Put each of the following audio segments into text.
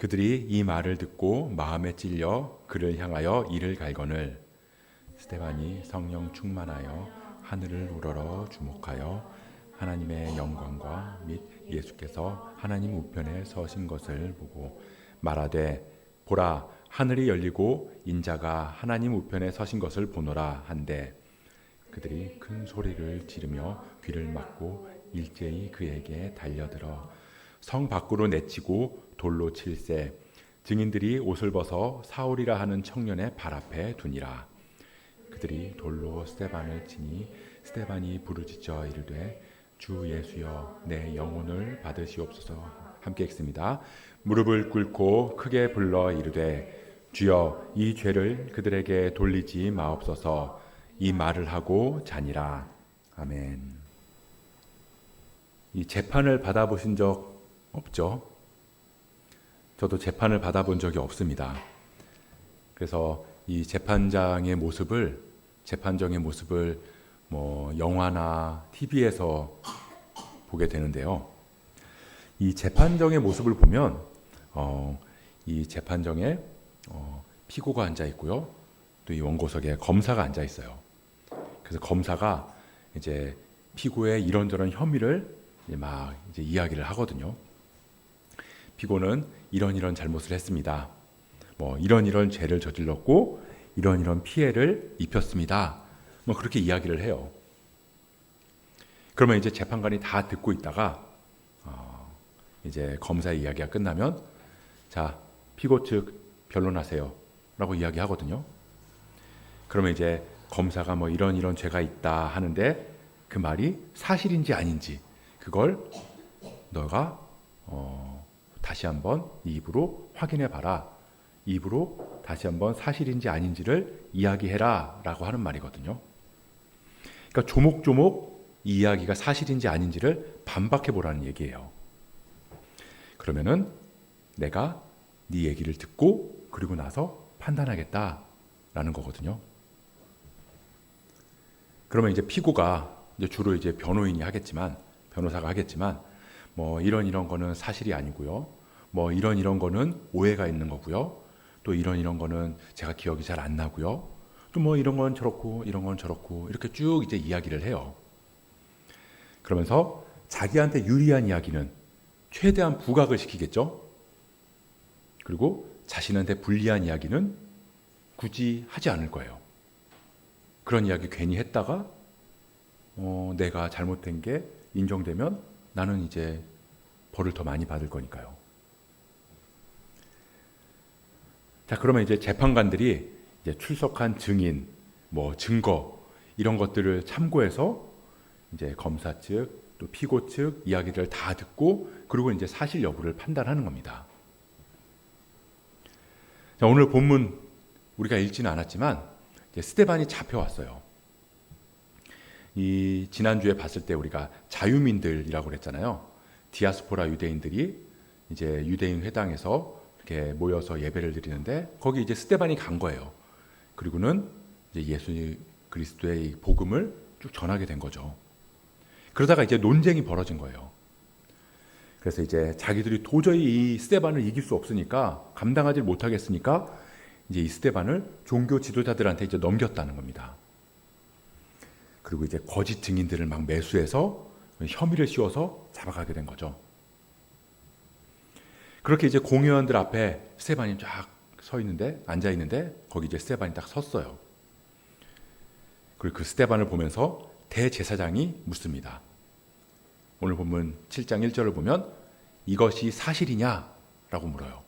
그들이 이 말을 듣고 마음에 찔려 그를 향하여 이를 갈거늘 스데반이 성령 충만하여 하늘을 우러러 주목하여 하나님의 영광과 및 예수께서 하나님 우편에 서신 것을 보고 말하되 보라 하늘이 열리고 인자가 하나님 우편에 서신 것을 보노라 한데 그들이 큰 소리를 지르며 귀를 막고 일제히 그에게 달려들어 성 밖으로 내치고 돌로 칠세 증인들이 옷을 벗어 사울이라 하는 청년의 발 앞에 두니라. 그들이 돌로 스데반을 치니 스데반이 부르짖어 이르되 주 예수여 내 영혼을 받으시옵소서. 함께 읽습니다. 무릎을 꿇고 크게 불러 이르되 주여 이 죄를 그들에게 돌리지 마옵소서. 이 말을 하고 자니라. 아멘. 이 재판을 받아보신 적 없죠? 저도 재판을 받아본 적이 없습니다. 그래서 이 재판정의 모습을 뭐 영화나 TV에서 보게 되는데요. 이 재판정의 모습을 보면 이 재판정에 피고가 앉아 있고요. 또 이 원고석에 검사가 앉아 있어요. 그래서 검사가 이제 피고의 이런저런 혐의를 막 이제 이야기를 하거든요. 피고는 이런 잘못을 했습니다. 뭐 이런 죄를 저질렀고 이런 피해를 입혔습니다. 뭐 그렇게 이야기를 해요. 그러면 이제 재판관이 다 듣고 있다가 이제 검사의 이야기가 끝나면 자 피고 측 변론하세요라고 이야기하거든요. 그러면 이제 검사가 뭐 이런 죄가 있다 하는데 그 말이 사실인지 아닌지 그걸 너가 다시 한번 네 입으로 확인해 봐라. 입으로 다시 한번 사실인지 아닌지를 이야기해라 라고 하는 말이거든요. 그러니까 조목조목 이 이야기가 사실인지 아닌지를 반박해 보라는 얘기예요. 그러면은 내가 네 얘기를 듣고 그리고 나서 판단하겠다라는 거거든요. 그러면 이제 피고가 이제 주로 이제 변호사가 하겠지만 뭐 이런 거는 사실이 아니고요. 뭐 이런 거는 오해가 있는 거고요. 또 이런 거는 제가 기억이 잘 안 나고요. 또 뭐 이런 건 저렇고 이런 건 저렇고 이렇게 쭉 이제 이야기를 해요. 그러면서 자기한테 유리한 이야기는 최대한 부각을 시키겠죠. 그리고 자신한테 불리한 이야기는 굳이 하지 않을 거예요. 그런 이야기 괜히 했다가 내가 잘못된 게 인정되면 나는 이제 벌을 더 많이 받을 거니까요. 자, 그러면 이제 재판관들이 이제 출석한 증인, 뭐 증거 이런 것들을 참고해서 이제 검사 측 또 피고 측 이야기를 다 듣고 그리고 이제 사실 여부를 판단하는 겁니다. 자, 오늘 본문 우리가 읽지는 않았지만 이제 스데반이 잡혀왔어요. 이 지난주에 봤을 때 우리가 자유민들이라고 그랬잖아요. 디아스포라 유대인들이 이제 유대인 회당에서 이렇게 모여서 예배를 드리는데 거기 이제 스데반이 간 거예요. 그리고는 이제 예수 그리스도의 이 복음을 쭉 전하게 된 거죠. 그러다가 이제 논쟁이 벌어진 거예요. 그래서 이제 자기들이 도저히 이 스데반을 이길 수 없으니까 감당하지 못하겠으니까 이제 이 스데반을 종교 지도자들한테 이제 넘겼다는 겁니다. 그리고 이제 거짓 증인들을 막 매수해서 혐의를 씌워서 잡아가게 된 거죠. 그렇게 이제 공회원들 앞에 스데반이 쫙 앉아 있는데 거기 이제 스데반이 딱 섰어요. 그리고 그 스데반을 보면서 대제사장이 묻습니다. 오늘 본문 7장 1절을 보면 이것이 사실이냐라고 물어요.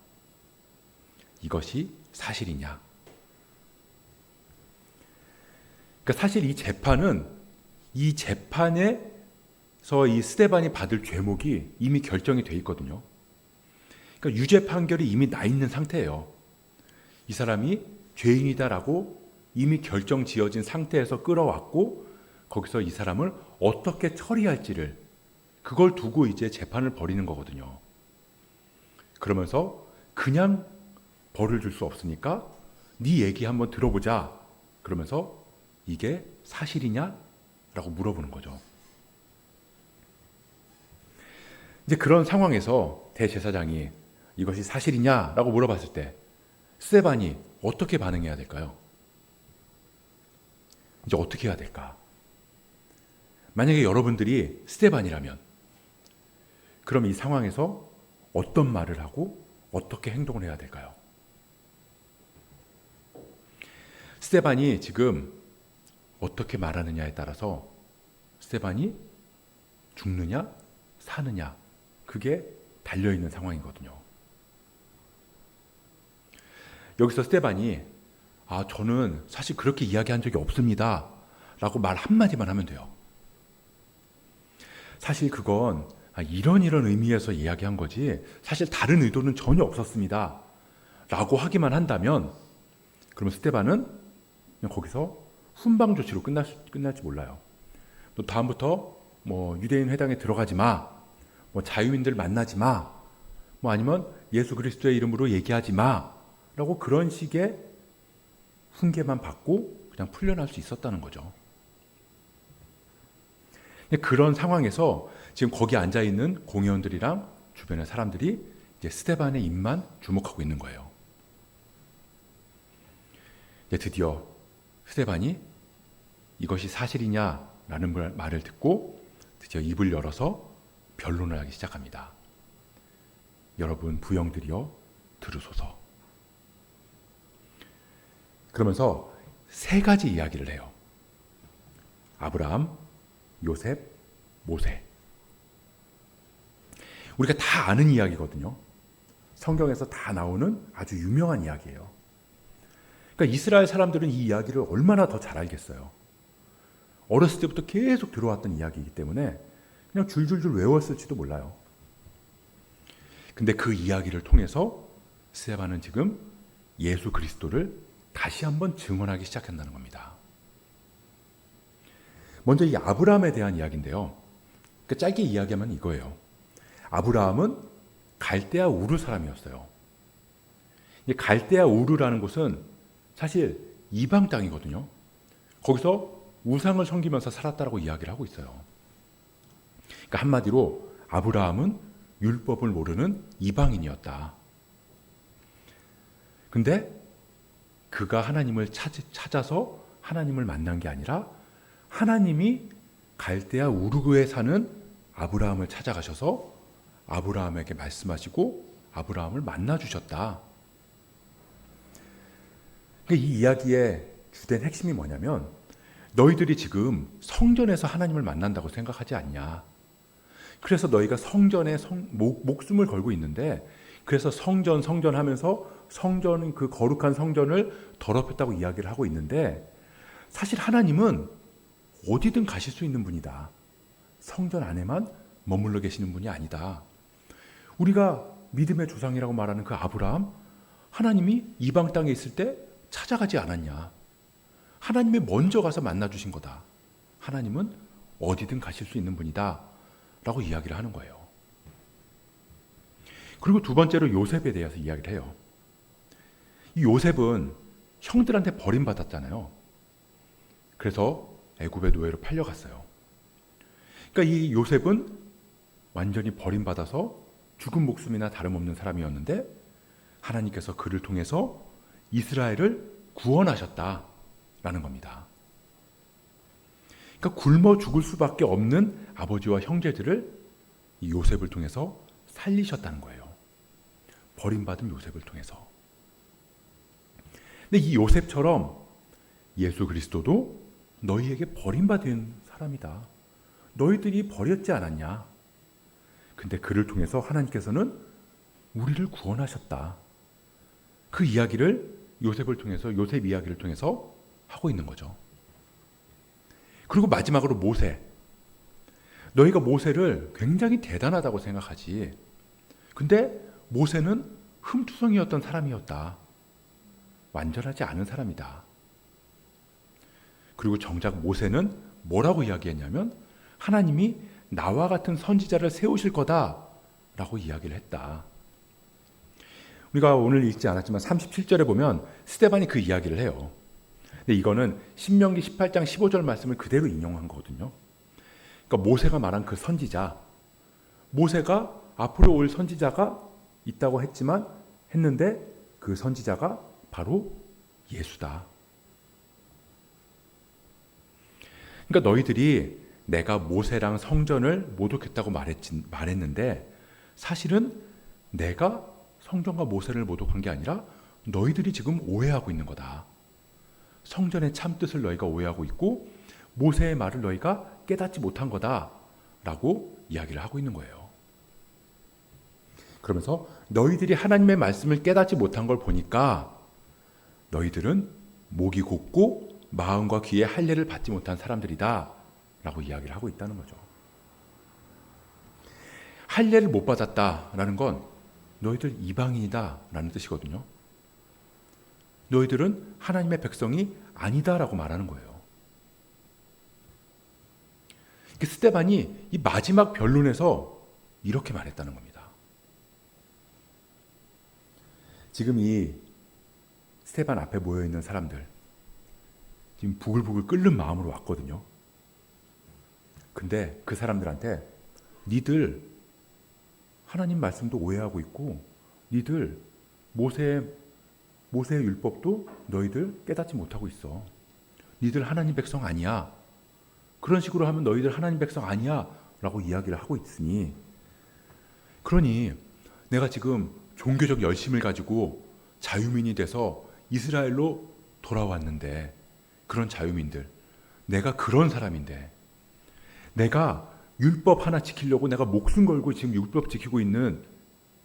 이것이 사실이냐? 그러니까 사실 이 재판에서 이 스데반이 받을 죄목이 이미 결정이 돼 있거든요. 그러니까 유죄 판결이 이미 나 있는 상태예요. 이 사람이 죄인이다라고 이미 결정 지어진 상태에서 끌어왔고 거기서 이 사람을 어떻게 처리할지를 그걸 두고 이제 재판을 벌이는 거거든요. 그러면서 그냥 벌을 줄 수 없으니까 네 얘기 한번 들어보자. 그러면서 이게 사실이냐? 라고 물어보는 거죠. 이제 그런 상황에서 대제사장이 이것이 사실이냐라고 물어봤을 때 스데반이 어떻게 반응해야 될까요? 이제 어떻게 해야 될까? 만약에 여러분들이 스데반이라면 그럼 이 상황에서 어떤 말을 하고 어떻게 행동을 해야 될까요? 스데반이 지금 어떻게 말하느냐에 따라서 스데반이 죽느냐 사느냐 그게 달려있는 상황이거든요. 여기서 스데반이 저는 사실 그렇게 이야기한 적이 없습니다 라고 말 한마디만 하면 돼요. 사실 그건 이런 의미에서 이야기한 거지 사실 다른 의도는 전혀 없었습니다 라고 하기만 한다면 그러면 스데반은 그냥 거기서 훈방 조치로 끝날지 몰라요. 너 다음부터 유대인 회당에 들어가지 마, 자유인들 만나지 마, 아니면 예수 그리스도의 이름으로 얘기하지 마 라고 그런 식의 훈계만 받고 그냥 풀려날 수 있었다는 거죠. 그런 상황에서 지금 거기 앉아있는 공회원들이랑 주변의 사람들이 이제 스데반의 입만 주목하고 있는 거예요. 이제 드디어 스데반이 이것이 사실이냐라는 말을 듣고 드디어 입을 열어서 변론을 하기 시작합니다. 여러분 부영들이여 들으소서. 그러면서 세 가지 이야기를 해요. 아브라함, 요셉, 모세. 우리가 다 아는 이야기거든요. 성경에서 다 나오는 아주 유명한 이야기예요. 그러니까 이스라엘 사람들은 이 이야기를 얼마나 더 잘 알겠어요. 어렸을 때부터 계속 들어왔던 이야기이기 때문에 그냥 줄줄줄 외웠을지도 몰라요. 근데 그 이야기를 통해서 스데반은 지금 예수 그리스도를 다시 한번 증언하기 시작한다는 겁니다. 먼저 이 아브라함에 대한 이야기인데요. 그러니까 짧게 이야기하면 이거예요. 아브라함은 갈대아 우르 사람이었어요. 이 갈대아 우르라는 곳은 사실 이방 땅이거든요. 거기서 우상을 섬기면서 살았다라고 이야기를 하고 있어요. 그러니까 한마디로 아브라함은 율법을 모르는 이방인이었다. 근데 그가 하나님을 찾아서 하나님을 만난 게 아니라 하나님이 갈대아 우르에 사는 아브라함을 찾아가셔서 아브라함에게 말씀하시고 아브라함을 만나주셨다. 그러니까 이 이야기의 주된 핵심이 뭐냐면 너희들이 지금 성전에서 하나님을 만난다고 생각하지 않냐. 그래서 너희가 성전에 목숨을 걸고 있는데 그래서 성전 하면서 성전 그 거룩한 성전을 더럽혔다고 이야기를 하고 있는데 사실 하나님은 어디든 가실 수 있는 분이다. 성전 안에만 머물러 계시는 분이 아니다. 우리가 믿음의 조상이라고 말하는 그 아브라함, 하나님이 이방 땅에 있을 때 찾아가지 않았냐. 하나님이 먼저 가서 만나주신 거다. 하나님은 어디든 가실 수 있는 분이다 라고 이야기를 하는 거예요. 그리고 두 번째로 요셉에 대해서 이야기를 해요. 이 요셉은 형들한테 버림받았잖아요. 그래서 애굽의 노예로 팔려갔어요. 그러니까 이 요셉은 완전히 버림받아서 죽은 목숨이나 다름없는 사람이었는데 하나님께서 그를 통해서 이스라엘을 구원하셨다라는 겁니다. 그러니까 굶어 죽을 수밖에 없는 아버지와 형제들을 이 요셉을 통해서 살리셨다는 거예요. 버림받은 요셉을 통해서. 근데 이 요셉처럼 예수 그리스도도 너희에게 버림받은 사람이다. 너희들이 버렸지 않았냐. 근데 그를 통해서 하나님께서는 우리를 구원하셨다. 그 이야기를 요셉을 통해서, 요셉 이야기를 통해서 하고 있는 거죠. 그리고 마지막으로 모세. 너희가 모세를 굉장히 대단하다고 생각하지. 근데 모세는 흠투성이었던 사람이었다. 완전하지 않은 사람이다. 그리고 정작 모세는 뭐라고 이야기했냐면 하나님이 나와 같은 선지자를 세우실 거다라고 이야기를 했다. 우리가 오늘 읽지 않았지만 37절에 보면 스데반이 그 이야기를 해요. 근데 이거는 신명기 18장 15절 말씀을 그대로 인용한 거거든요. 그러니까 모세가 말한 그 선지자, 모세가 앞으로 올 선지자가 있다고 했는데 그 선지자가 바로 예수다. 그러니까 너희들이 내가 모세랑 성전을 모독했다고 말했는데 사실은 내가 성전과 모세를 모독한 게 아니라 너희들이 지금 오해하고 있는 거다. 성전의 참뜻을 너희가 오해하고 있고 모세의 말을 너희가 깨닫지 못한 거다 라고 이야기를 하고 있는 거예요. 그러면서 너희들이 하나님의 말씀을 깨닫지 못한 걸 보니까 너희들은 목이 곧고 마음과 귀에 할례를 받지 못한 사람들이다 라고 이야기를 하고 있다는 거죠. 할례를 못 받았다라는 건 너희들 이방인이다 라는 뜻이거든요. 너희들은 하나님의 백성이 아니다라고 말하는 거예요. 스데반이 이 마지막 변론에서 이렇게 말했다는 겁니다. 지금 이 스데반 앞에 모여있는 사람들 지금 부글부글 끓는 마음으로 왔거든요. 근데 그 사람들한테 니들 하나님 말씀도 오해하고 있고 니들 모세의 율법도 너희들 깨닫지 못하고 있어. 니들 하나님 백성 아니야. 그런 식으로 하면 너희들 하나님 백성 아니야 라고 이야기를 하고 있으니, 그러니 내가 지금 종교적 열심을 가지고 자유민이 돼서 이스라엘로 돌아왔는데, 그런 자유민들, 내가 그런 사람인데, 내가 율법 하나 지키려고 내가 목숨 걸고 지금 율법 지키고 있는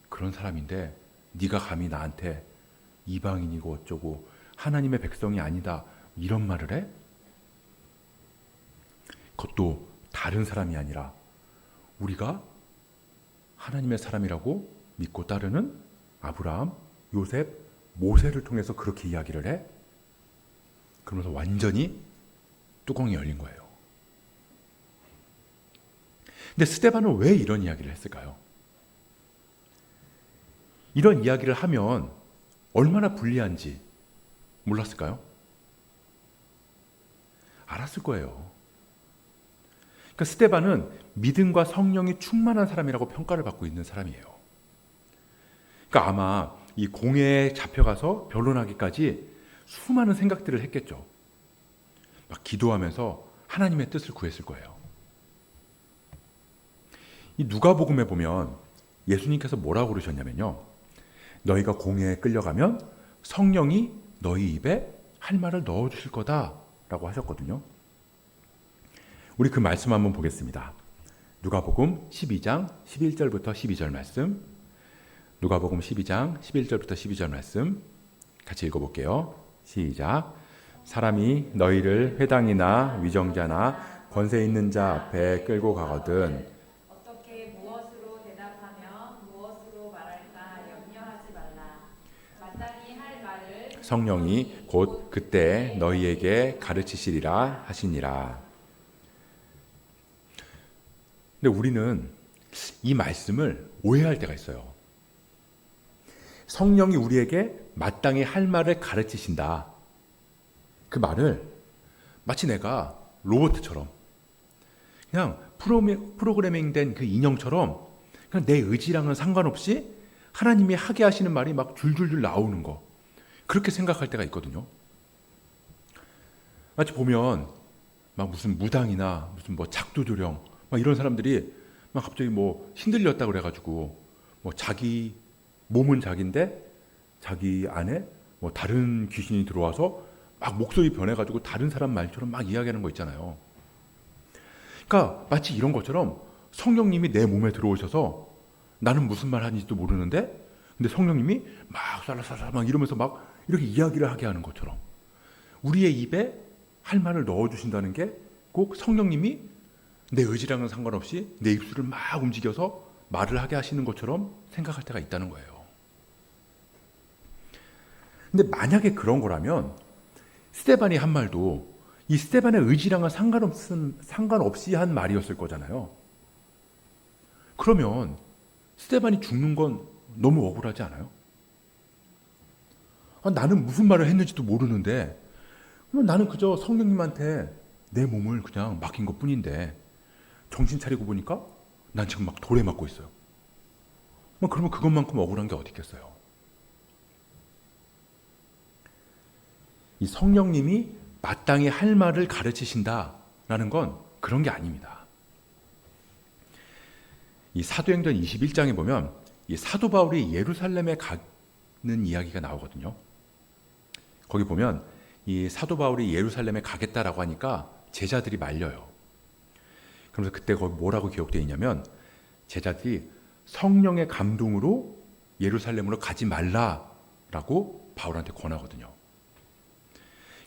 그런 사람인데 네가 감히 나한테 이방인이고 어쩌고 하나님의 백성이 아니다 이런 말을 해? 그것도 다른 사람이 아니라 우리가 하나님의 사람이라고 믿고 따르는 아브라함, 요셉, 모세를 통해서 그렇게 이야기를 해? 그러면서 완전히 뚜껑이 열린 거예요. 근데 스데반은 왜 이런 이야기를 했을까요? 이런 이야기를 하면 얼마나 불리한지 몰랐을까요? 알았을 거예요. 그러니까 스데반은 믿음과 성령이 충만한 사람이라고 평가를 받고 있는 사람이에요. 그러니까 아마 이 공회에 잡혀가서 변론하기까지 수많은 생각들을 했겠죠. 막 기도하면서 하나님의 뜻을 구했을 거예요. 이 누가복음에 보면 예수님께서 뭐라고 그러셨냐면요, 너희가 공회에 끌려가면 성령이 너희 입에 할 말을 넣어주실 거다라고 하셨거든요. 우리 그 말씀 한번 보겠습니다. 누가복음 12장 11절부터 12절 말씀, 누가복음 12장 11절부터 12절 말씀 같이 읽어볼게요. 시작. 사람이 너희를 회당이나 위정자나 권세 있는 자 앞에 끌고 가거든 어떻게 무엇으로 대답하며 무엇으로 말할까 염려하지 말라. 마땅히 할 말을 성령이 곧 그때 너희에게 가르치시리라 하시니라. 근데 우리는 이 말씀을 오해할 때가 있어요. 성령이 우리에게 마땅히 할 말을 가르치신다. 그 말을 마치 내가 로봇처럼 그냥 프로그래밍된 그 인형처럼 그냥 내 의지랑은 상관없이 하나님이 하게 하시는 말이 막 줄줄줄 나오는 거, 그렇게 생각할 때가 있거든요. 마치 보면 막 무슨 무당이나 무슨 뭐 작두조령 막 이런 사람들이 막 갑자기 뭐 힘들렸다 그래가지고 뭐 자기 몸은 자기인데 자기 안에 뭐 다른 귀신이 들어와서 막 목소리 변해가지고 다른 사람 말처럼 막 이야기하는 거 있잖아요. 그러니까 마치 이런 것처럼 성령님이 내 몸에 들어오셔서 나는 무슨 말 하는지도 모르는데 근데 성령님이 막 살라살라 막 이러면서 막 이렇게 이야기를 하게 하는 것처럼 우리의 입에 할 말을 넣어주신다는 게 꼭 성령님이 내 의지랑은 상관없이 내 입술을 막 움직여서 말을 하게 하시는 것처럼 생각할 때가 있다는 거예요. 근데 만약에 그런 거라면 스데반이 한 말도 이 스데반의 의지랑은 상관없이 한 말이었을 거잖아요. 그러면 스데반이 죽는 건 너무 억울하지 않아요? 나는 무슨 말을 했는지도 모르는데 나는 그저 성령님한테 내 몸을 그냥 맡긴 것뿐인데 정신 차리고 보니까 난 지금 막 돌에 맞고 있어요. 그러면 그것만큼 억울한 게 어디 있겠어요? 이 성령님이 마땅히 할 말을 가르치신다라는 건 그런 게 아닙니다. 이 사도행전 21장에 보면 이 사도 바울이 예루살렘에 가는 이야기가 나오거든요. 거기 보면 이 사도 바울이 예루살렘에 가겠다라고 하니까 제자들이 말려요. 그러면서 그때 거기 뭐라고 기록되어 있냐면 제자들이 성령의 감동으로 예루살렘으로 가지 말라라고 바울한테 권하거든요.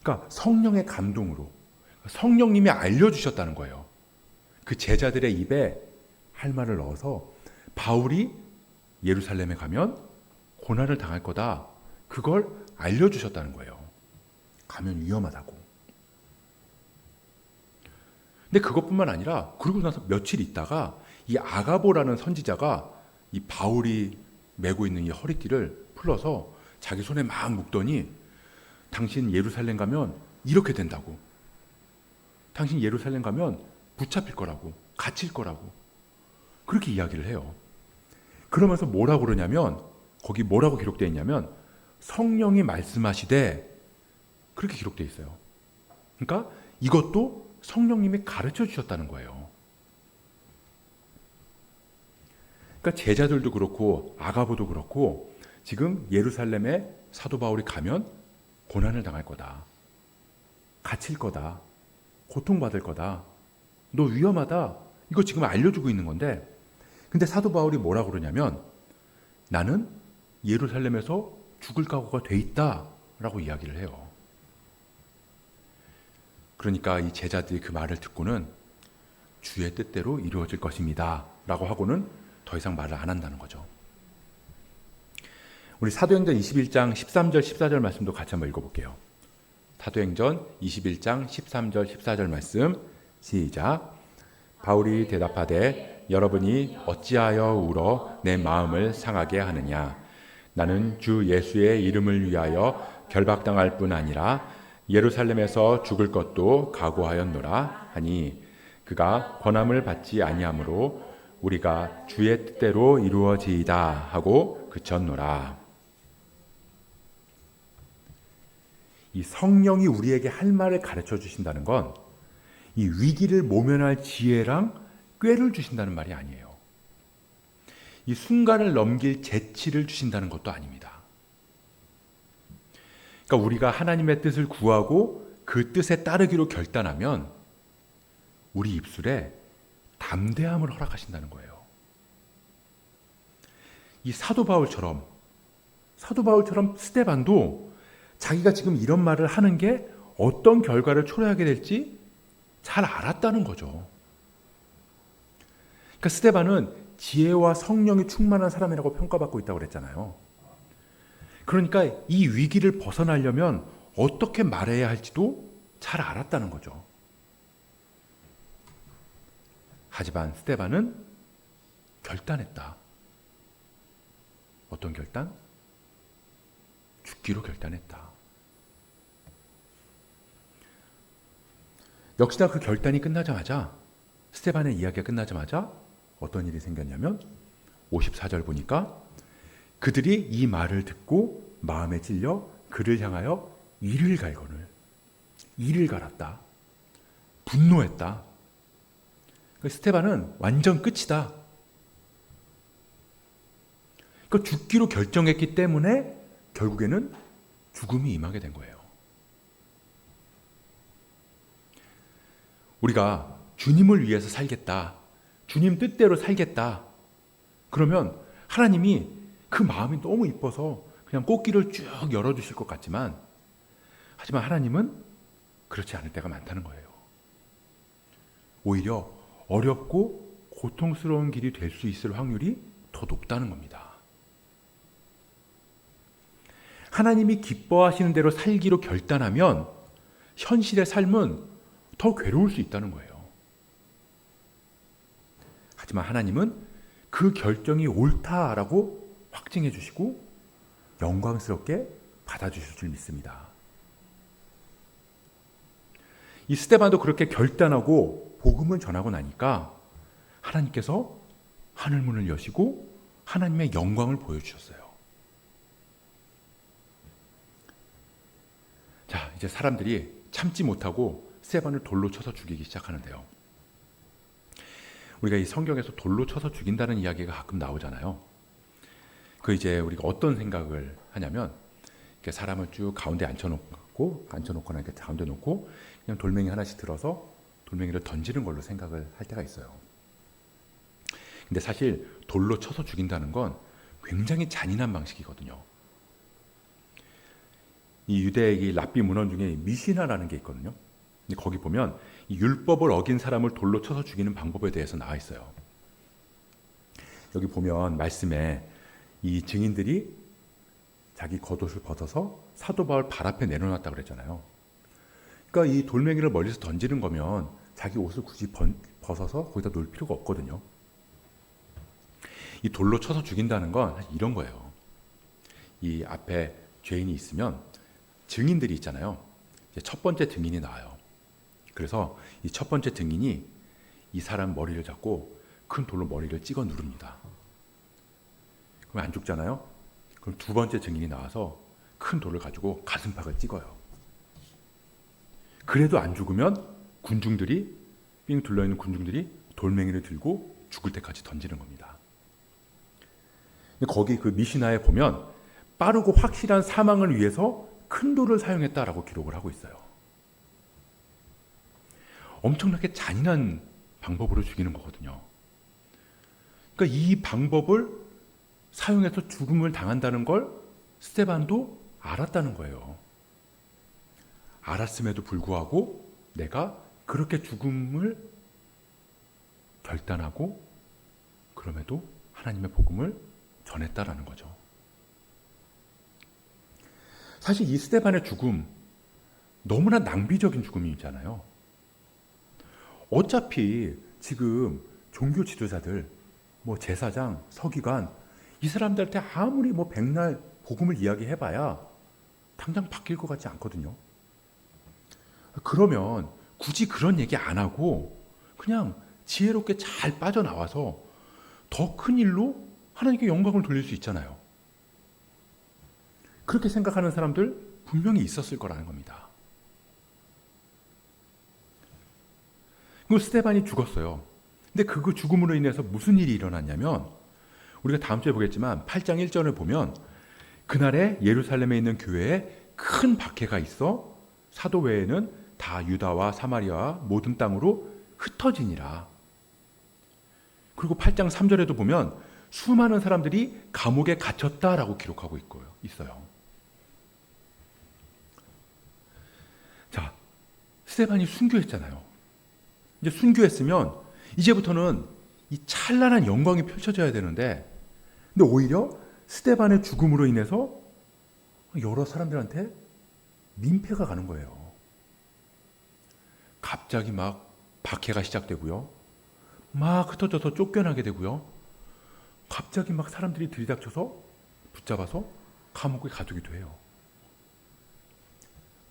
그러니까 성령의 감동으로 성령님이 알려주셨다는 거예요. 그 제자들의 입에 할 말을 넣어서 바울이 예루살렘에 가면 고난을 당할 거다. 그걸 알려주셨다는 거예요. 가면 위험하다고. 근데 그것뿐만 아니라 그러고 나서 며칠 있다가 이 아가보라는 선지자가 이 바울이 메고 있는 이 허리띠를 풀어서 자기 손에 막 묶더니 당신 예루살렘 가면 이렇게 된다고. 당신 예루살렘 가면 붙잡힐 거라고. 갇힐 거라고. 그렇게 이야기를 해요. 그러면서 뭐라고 그러냐면 거기 뭐라고 기록되어 있냐면 성령이 말씀하시되 그렇게 기록되어 있어요. 그러니까 이것도 성령님이 가르쳐 주셨다는 거예요. 그러니까 제자들도 그렇고 아가보도 그렇고 지금 예루살렘에 사도 바울이 가면 고난을 당할 거다. 갇힐 거다. 고통받을 거다. 너 위험하다. 이거 지금 알려주고 있는 건데 근데 사도 바울이 뭐라고 그러냐면 나는 예루살렘에서 죽을 각오가 돼 있다 라고 이야기를 해요. 그러니까 이 제자들이 그 말을 듣고는 주의 뜻대로 이루어질 것입니다 라고 하고는 더 이상 말을 안 한다는 거죠. 우리 사도행전 21장 13절 14절 말씀도 같이 한번 읽어볼게요. 사도행전 21장 13절 14절 말씀 시작. 바울이 대답하되 여러분이 어찌하여 울어 내 마음을 상하게 하느냐. 나는 주 예수의 이름을 위하여 결박당할 뿐 아니라 예루살렘에서 죽을 것도 각오하였노라 하니 그가 권함을 받지 아니하므로 우리가 주의 뜻대로 이루어지이다 하고 그쳤노라. 이 성령이 우리에게 할 말을 가르쳐 주신다는 건 이 위기를 모면할 지혜랑 꾀를 주신다는 말이 아니에요. 이 순간을 넘길 재치를 주신다는 것도 아닙니다. 그러니까 우리가 하나님의 뜻을 구하고 그 뜻에 따르기로 결단하면 우리 입술에 담대함을 허락하신다는 거예요. 이 사도 바울처럼 스데반도 자기가 지금 이런 말을 하는 게 어떤 결과를 초래하게 될지 잘 알았다는 거죠. 그러니까 스데반은 지혜와 성령이 충만한 사람이라고 평가받고 있다고 그랬잖아요. 그러니까 이 위기를 벗어나려면 어떻게 말해야 할지도 잘 알았다는 거죠. 하지만 스데반은 결단했다. 어떤 결단? 죽기로 결단했다. 역시나 그 결단이 끝나자마자 스데반의 이야기가 끝나자마자 어떤 일이 생겼냐면 54절 보니까 그들이 이 말을 듣고 마음에 찔려 그를 향하여 이를 갈거늘 이를 갈았다. 분노했다. 스데반은 완전 끝이다. 그러니까 죽기로 결정했기 때문에 결국에는 죽음이 임하게 된 거예요. 우리가 주님을 위해서 살겠다. 주님 뜻대로 살겠다. 그러면 하나님이 그 마음이 너무 이뻐서 그냥 꽃길을 쭉 열어주실 것 같지만 하지만 하나님은 그렇지 않을 때가 많다는 거예요. 오히려 어렵고 고통스러운 길이 될 수 있을 확률이 더 높다는 겁니다. 하나님이 기뻐하시는 대로 살기로 결단하면 현실의 삶은 더 괴로울 수 있다는 거예요. 하지만 하나님은 그 결정이 옳다라고 확증해 주시고 영광스럽게 받아주실 줄 믿습니다. 이 스데반도 그렇게 결단하고 복음을 전하고 나니까 하나님께서 하늘문을 여시고 하나님의 영광을 보여주셨어요. 자, 이제 사람들이 참지 못하고 스데반을 돌로 쳐서 죽이기 시작하는데요. 우리가 이 성경에서 돌로 쳐서 죽인다는 이야기가 가끔 나오잖아요. 그 이제 우리가 어떤 생각을 하냐면 이렇게 사람을 쭉 가운데 앉혀놓거나 이렇게 가운데 놓고 그냥 돌멩이 하나씩 들어서 돌멩이를 던지는 걸로 생각을 할 때가 있어요. 근데 사실 돌로 쳐서 죽인다는 건 굉장히 잔인한 방식이거든요. 이 유대의 랍비 문헌 중에 미시나라는 게 있거든요. 근데 거기 보면 이 율법을 어긴 사람을 돌로 쳐서 죽이는 방법에 대해서 나와 있어요. 여기 보면 말씀에 이 증인들이 자기 겉옷을 벗어서 사도 바울 발 앞에 내려놨다고 그랬잖아요. 그러니까 이 돌멩이를 멀리서 던지는 거면 자기 옷을 굳이 벗어서 거기다 놓을 필요가 없거든요. 이 돌로 쳐서 죽인다는 건 이런 거예요. 이 앞에 죄인이 있으면 증인들이 있잖아요. 이제 첫 번째 증인이 나와요. 그래서 이 첫 번째 증인이 이 사람 머리를 잡고 큰 돌로 머리를 찍어 누릅니다. 그럼 안 죽잖아요. 그럼 두 번째 증인이 나와서 큰 돌을 가지고 가슴팍을 찍어요. 그래도 안 죽으면 군중들이 삥 둘러있는 군중들이 돌멩이를 들고 죽을 때까지 던지는 겁니다. 거기 그 미시나에 보면 빠르고 확실한 사망을 위해서 큰 돌을 사용했다라고 기록을 하고 있어요. 엄청나게 잔인한 방법으로 죽이는 거거든요. 그러니까 이 방법을 사용해서 죽음을 당한다는 걸 스데반도 알았다는 거예요. 알았음에도 불구하고 내가 그렇게 죽음을 결단하고 그럼에도 하나님의 복음을 전했다라는 거죠. 사실 이 스데반의 죽음 너무나 낭비적인 죽음이잖아요. 어차피 지금 종교 지도자들, 제사장, 서기관 이 사람들한테 아무리 백날 복음을 이야기해봐야 당장 바뀔 것 같지 않거든요. 그러면 굳이 그런 얘기 안 하고 그냥 지혜롭게 잘 빠져나와서 더 큰 일로 하나님께 영광을 돌릴 수 있잖아요. 그렇게 생각하는 사람들 분명히 있었을 거라는 겁니다. 그 스데반이 죽었어요. 근데 그 죽음으로 인해서 무슨 일이 일어났냐면 우리가 다음 주에 보겠지만 8장 1절을 보면 그날에 예루살렘에 있는 교회에 큰 박해가 있어 사도 외에는 다 유다와 사마리아와 모든 땅으로 흩어지니라. 그리고 8장 3절에도 보면 수많은 사람들이 감옥에 갇혔다라고 기록하고 있어요. 자, 스데반이 순교했잖아요. 이제 순교했으면 이제부터는 이 찬란한 영광이 펼쳐져야 되는데 근데 오히려 스데반의 죽음으로 인해서 여러 사람들한테 민폐가 가는 거예요. 갑자기 막 박해가 시작되고요. 막 흩어져서 쫓겨나게 되고요. 갑자기 막 사람들이 들이닥쳐서 붙잡아서 감옥에 가두기도 해요.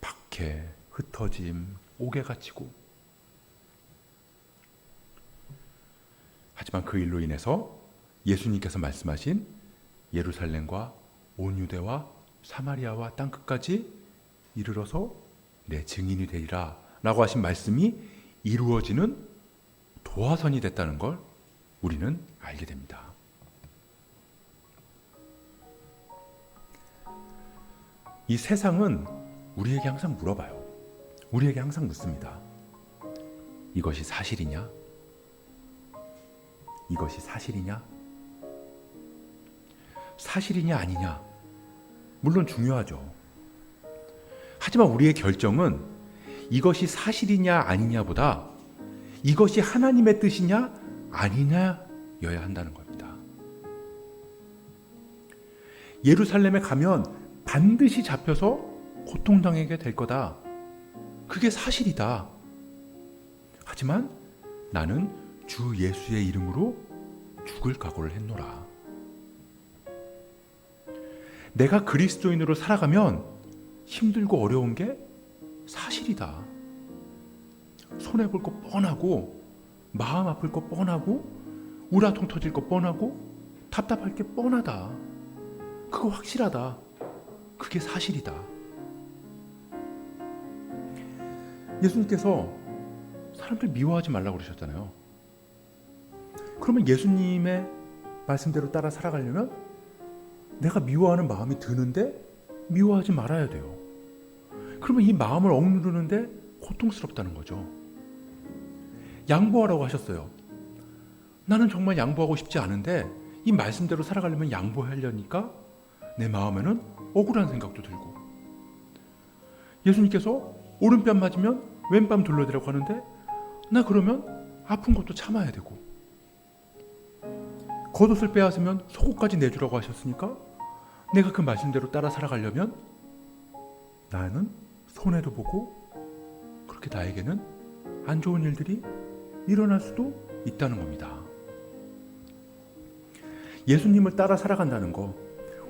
박해, 흩어짐, 옥에 갇히고. 하지만 그 일로 인해서 예수님께서 말씀하신 예루살렘과 온 유대와 사마리아와 땅끝까지 이르러서 내 증인이 되리라 라고 하신 말씀이 이루어지는 도화선이 됐다는 걸 우리는 알게 됩니다. 이 세상은 우리에게 항상 물어봐요. 우리에게 항상 묻습니다. 이것이 사실이냐? 이것이 사실이냐? 사실이냐 아니냐? 물론 중요하죠. 하지만 우리의 결정은 이것이 사실이냐 아니냐보다 이것이 하나님의 뜻이냐 아니냐여야 한다는 겁니다. 예루살렘에 가면 반드시 잡혀서 고통당하게 될 거다. 그게 사실이다. 하지만 나는 주 예수의 이름으로 죽을 각오를 했노라. 내가 그리스도인으로 살아가면 힘들고 어려운 게 사실이다. 손해볼 거 뻔하고 마음 아플 거 뻔하고 우라통 터질 거 뻔하고 답답할 게 뻔하다. 그거 확실하다. 그게 사실이다. 예수님께서 사람들 미워하지 말라고 그러셨잖아요. 그러면 예수님의 말씀대로 따라 살아가려면 내가 미워하는 마음이 드는데 미워하지 말아야 돼요. 그러면 이 마음을 억누르는데 고통스럽다는 거죠. 양보하라고 하셨어요. 나는 정말 양보하고 싶지 않은데 이 말씀대로 살아가려면 양보하려니까 내 마음에는 억울한 생각도 들고, 예수님께서 오른뺨 맞으면 왼뺨 둘러대라고 하는데 나 그러면 아픈 것도 참아야 되고, 겉옷을 빼앗으면 속옷까지 내주라고 하셨으니까 내가 그 말씀대로 따라 살아가려면 나는 손해도 보고 그렇게 나에게는 안 좋은 일들이 일어날 수도 있다는 겁니다. 예수님을 따라 살아간다는 거,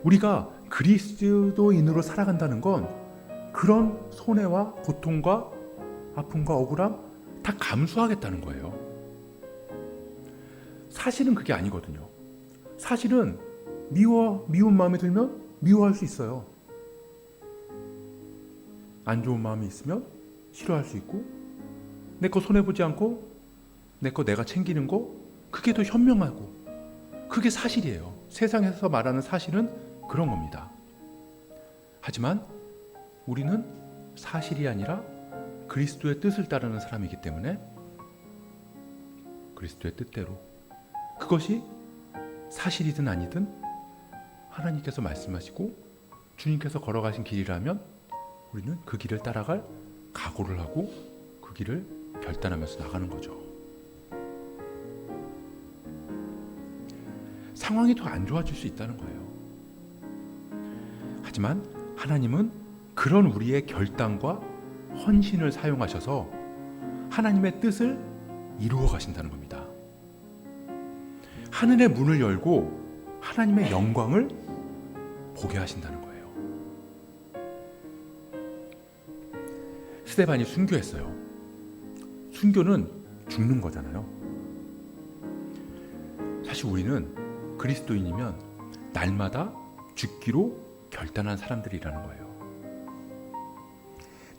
우리가 그리스도인으로 살아간다는 건 그런 손해와 고통과 아픔과 억울함 다 감수하겠다는 거예요. 사실은 그게 아니거든요. 사실은 미운 마음이 들면 미워할 수 있어요. 안 좋은 마음이 있으면 싫어할 수 있고, 내 거 손해보지 않고 내 거 내가 챙기는 거, 그게 더 현명하고 그게 사실이에요. 세상에서 말하는 사실은 그런 겁니다. 하지만 우리는 사실이 아니라 그리스도의 뜻을 따르는 사람이기 때문에 그리스도의 뜻대로, 그것이 사실이든 아니든 하나님께서 말씀하시고 주님께서 걸어가신 길이라면 우리는 그 길을 따라갈 각오를 하고 그 길을 결단하면서 나가는 거죠. 상황이 더 안 좋아질 수 있다는 거예요. 하지만 하나님은 그런 우리의 결단과 헌신을 사용하셔서 하나님의 뜻을 이루어 가신다는 겁니다. 하늘의 문을 열고 하나님의 영광을 보게 하신다는 거예요. 스데반이 순교했어요. 순교는 죽는 거잖아요. 사실 우리는 그리스도인이면 날마다 죽기로 결단한 사람들이라는 거예요.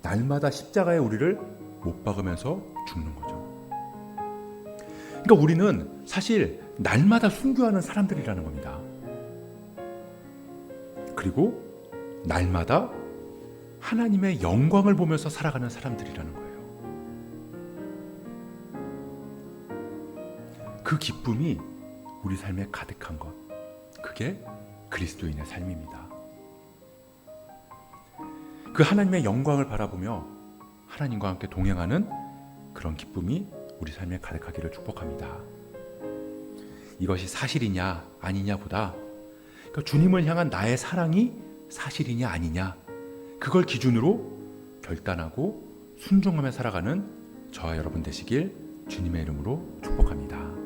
날마다 십자가에 우리를 못 박으면서 죽는 거죠. 그러니까 우리는 사실 날마다 순교하는 사람들이라는 겁니다. 그리고 날마다 하나님의 영광을 보면서 살아가는 사람들이라는 거예요. 그 기쁨이 우리 삶에 가득한 것, 그게 그리스도인의 삶입니다. 그 하나님의 영광을 바라보며 하나님과 함께 동행하는 그런 기쁨이 우리 삶에 가득하기를 축복합니다. 이것이 사실이냐 아니냐보다 그러니까 주님을 향한 나의 사랑이 사실이냐 아니냐, 그걸 기준으로 결단하고 순종하며 살아가는 저와 여러분 되시길 주님의 이름으로 축복합니다.